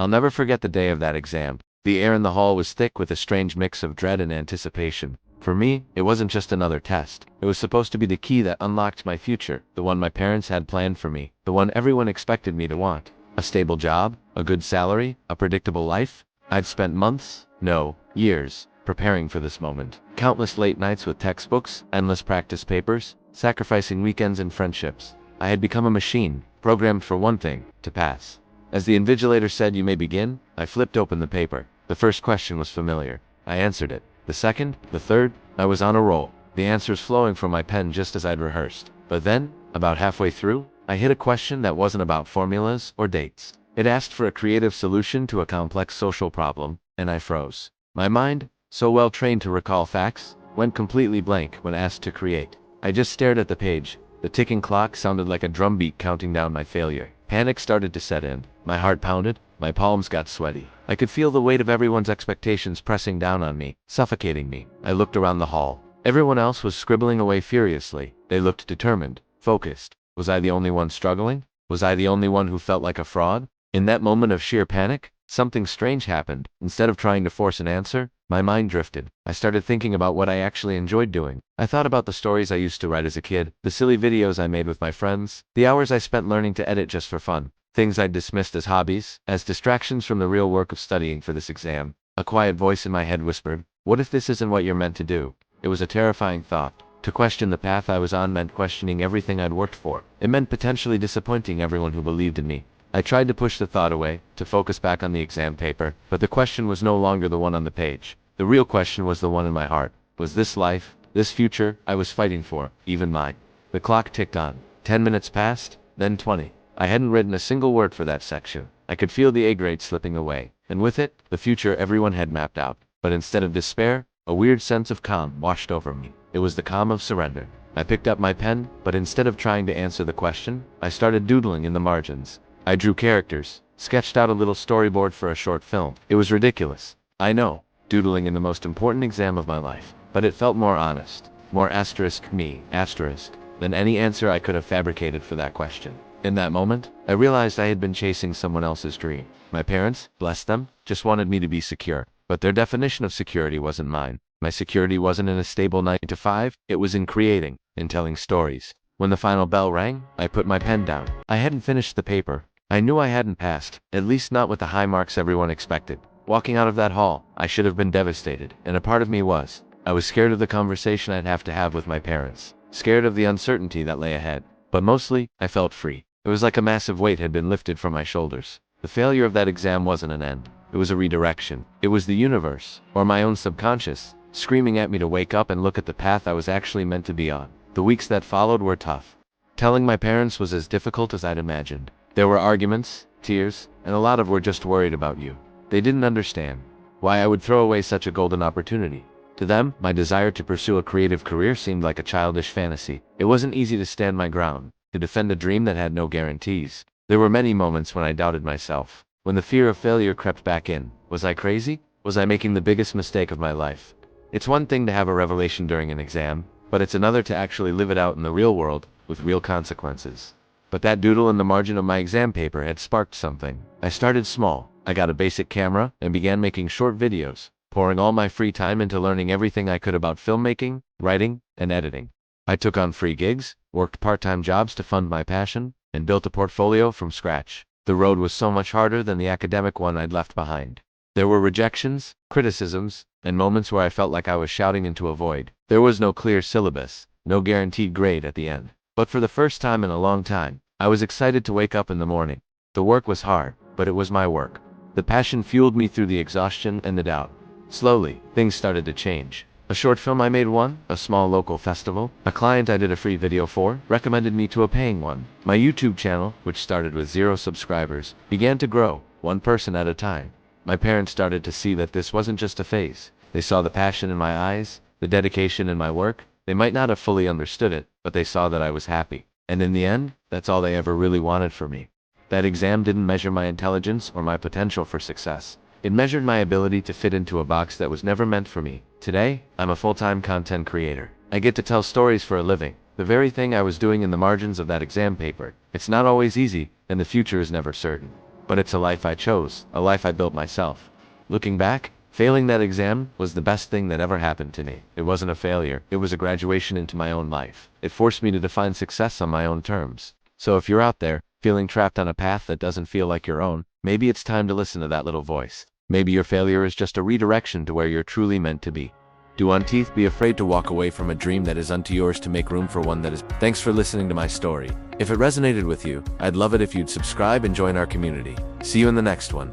I'll never forget the day of that exam. The air in the hall was thick with a strange mix of dread and anticipation. For me, it wasn't just another test. It was supposed to be the key that unlocked my future, the one my parents had planned for me, the one everyone expected me to want. A stable job, a good salary, a predictable life. I'd spent months, no, years, preparing for this moment. Countless late nights with textbooks, endless practice papers, sacrificing weekends and friendships. I had become a machine, programmed for one thing, to pass. As the invigilator said, "You may begin," I flipped open the paper. The first question was familiar. I answered it. The second, the third, I was on a roll. The answers flowing from my pen just as I'd rehearsed. But then, about halfway through, I hit a question that wasn't about formulas or dates. It asked for a creative solution to a complex social problem, and I froze. My mind, so well trained to recall facts, went completely blank when asked to create. I just stared at the page. The ticking clock sounded like a drumbeat counting down my failure. Panic started to set in. My heart pounded, my palms got sweaty. I could feel the weight of everyone's expectations pressing down on me, suffocating me. I looked around the hall. Everyone else was scribbling away furiously. They looked determined, focused. Was I the only one struggling? Was I the only one who felt like a fraud? In that moment of sheer panic, something strange happened. Instead of trying to force an answer, my mind drifted. I started thinking about what I actually enjoyed doing. I thought about the stories I used to write as a kid, the silly videos I made with my friends, the hours I spent learning to edit just for fun, things I'd dismissed as hobbies, as distractions from the real work of studying for this exam. A quiet voice in my head whispered, "What if this isn't what you're meant to do?" It was a terrifying thought. To question the path I was on meant questioning everything I'd worked for. It meant potentially disappointing everyone who believed in me. I tried to push the thought away, to focus back on the exam paper, but the question was no longer the one on the page. The real question was the one in my heart. Was this life, this future I was fighting for, even mine? The clock ticked on. 10 minutes passed, then 20. I hadn't written a single word for that section. I could feel the A grade slipping away, and with it, the future everyone had mapped out. But instead of despair, a weird sense of calm washed over me. It was the calm of surrender. I picked up my pen, but instead of trying to answer the question, I started doodling in the margins. I drew characters, sketched out a little storyboard for a short film. It was ridiculous. I know, doodling in the most important exam of my life. But it felt more honest, more asterisk, than any answer I could have fabricated for that question. In that moment, I realized I had been chasing someone else's dream. My parents, bless them, just wanted me to be secure. But their definition of security wasn't mine. My security wasn't in a stable 9 to 5, it was in creating, in telling stories. When the final bell rang, I put my pen down. I hadn't finished the paper. I knew I hadn't passed, at least not with the high marks everyone expected. Walking out of that hall, I should have been devastated, and a part of me was. I was scared of the conversation I'd have to have with my parents, scared of the uncertainty that lay ahead. But mostly, I felt free. It was like a massive weight had been lifted from my shoulders. The failure of that exam wasn't an end. It was a redirection. It was the universe, or my own subconscious, screaming at me to wake up and look at the path I was actually meant to be on. The weeks that followed were tough. Telling my parents was as difficult as I'd imagined. There were arguments, tears, and a lot of "we're just worried about you." They didn't understand why I would throw away such a golden opportunity. To them, my desire to pursue a creative career seemed like a childish fantasy. It wasn't easy to stand my ground, to defend a dream that had no guarantees. There were many moments when I doubted myself, when the fear of failure crept back in. Was I crazy? Was I making the biggest mistake of my life? It's one thing to have a revelation during an exam, but it's another to actually live it out in the real world, with real consequences. But that doodle in the margin of my exam paper had sparked something. I started small. I got a basic camera and began making short videos, pouring all my free time into learning everything I could about filmmaking, writing, and editing. I took on free gigs, worked part-time jobs to fund my passion, and built a portfolio from scratch. The road was so much harder than the academic one I'd left behind. There were rejections, criticisms, and moments where I felt like I was shouting into a void. There was no clear syllabus, no guaranteed grade at the end. But for the first time in a long time, I was excited to wake up in the morning. The work was hard, but it was my work. The passion fueled me through the exhaustion and the doubt. Slowly, things started to change. A short film I made won a small local festival. A client I did a free video for recommended me to a paying one. My YouTube channel, which started with 0 subscribers, began to grow, one person at a time. My parents started to see that this wasn't just a phase. They saw the passion in my eyes, the dedication in my work. They might not have fully understood it, but they saw that I was happy. And in the end, that's all they ever really wanted from me. That exam didn't measure my intelligence or my potential for success. It measured my ability to fit into a box that was never meant for me. Today, I'm a full-time content creator. I get to tell stories for a living, the very thing I was doing in the margins of that exam paper. It's not always easy, and the future is never certain. but it's a life I chose, a life I built myself. Looking back, failing that exam was the best thing that ever happened to me. It wasn't a failure, it was a graduation into my own life. It forced me to define success on my own terms. So if you're out there, feeling trapped on a path that doesn't feel like your own, maybe it's time to listen to that little voice. Maybe your failure is just a redirection to where you're truly meant to be. Do unto be afraid to walk away from a dream that is unto yours to make room for one that is. Thanks for listening to my story. If it resonated with you, I'd love it if you'd subscribe and join our community. See you in the next one.